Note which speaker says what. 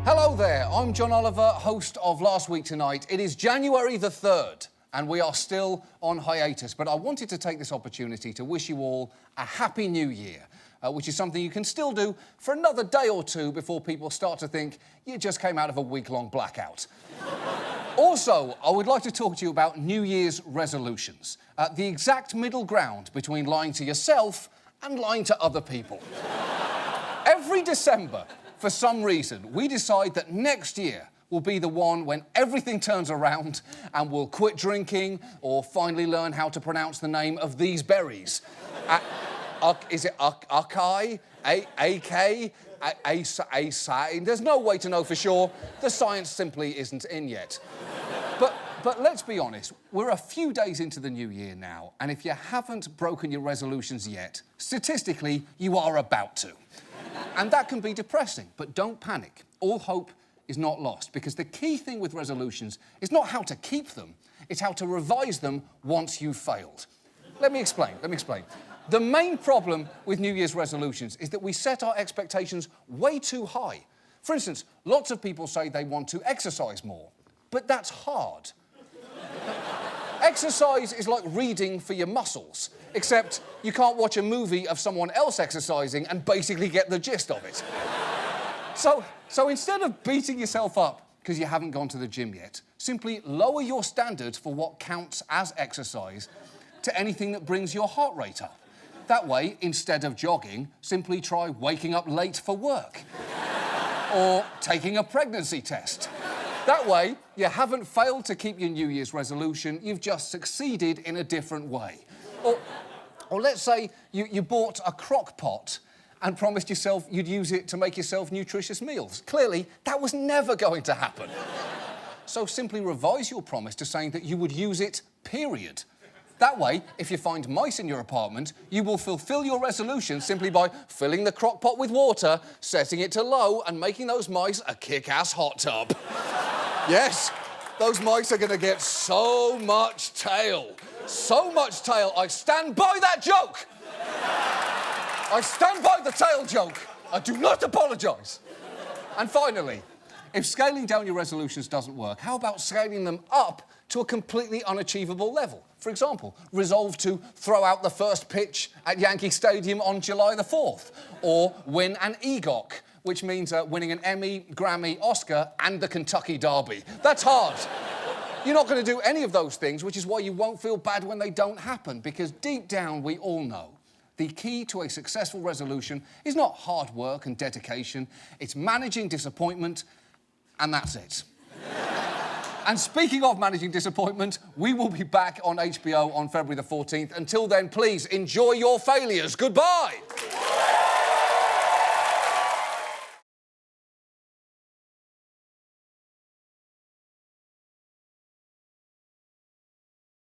Speaker 1: Hello there, I'm John Oliver, host of Last Week Tonight. It is January the 3rd, and we are still on hiatus, but I wanted to take this opportunity to wish you all a Happy New Year, which is something you can still do for another day or two before people start to think you just came out of a week-long blackout. Also, I would like to talk to you about New Year's resolutions, the exact middle ground between lying to yourself and lying to other people. Every December, for some reason, we decide that next year will be the one when everything turns around and we'll quit drinking or finally learn how to pronounce the name of these berries. Is it acai? A-K? A-Sai? There's no way to know for sure. The science simply isn't in yet. But let's be honest, we're a few days into the new year now, and if you haven't broken your resolutions yet, statistically, you are about to. And that can be depressing, but don't panic. All hope is not lost, because the key thing with resolutions is not how to keep them, it's how to revise them once you've failed. Let me explain. The main problem with New Year's resolutions is that we set our expectations way too high. For instance, lots of people say they want to exercise more, but that's hard. Exercise is like reading for your muscles, except you can't watch a movie of someone else exercising and basically get the gist of it. So instead of beating yourself up because you haven't gone to the gym yet, simply lower your standard for what counts as exercise to anything that brings your heart rate up. That way, instead of jogging, simply try waking up late for work or taking a pregnancy test. That way, you haven't failed to keep your New Year's resolution, you've just succeeded in a different way. Or let's say you bought a crock pot and promised yourself you'd use it to make yourself nutritious meals. Clearly, that was never going to happen. So simply revise your promise to saying that you would use it, period. That way, if you find mice in your apartment, you will fulfill your resolution simply by filling the crock pot with water, setting it to low, and making those mice a kick-ass hot tub. Yes, those mice are going to get so much tail. So much tail, I stand by that joke. I stand by the tail joke. I do not apologise. And finally, if scaling down your resolutions doesn't work, how about scaling them up to a completely unachievable level? For example, resolve to throw out the first pitch at Yankee Stadium on July the 4th, or win an EGOC, which means winning an Emmy, Grammy, Oscar, and the Kentucky Derby. That's hard. You're not going to do any of those things, which is why you won't feel bad when they don't happen, because deep down we all know the key to a successful resolution is not hard work and dedication, it's managing disappointment, and that's it. And speaking of managing disappointment, we will be back on HBO on February the 14th. Until then, please enjoy your failures. Goodbye.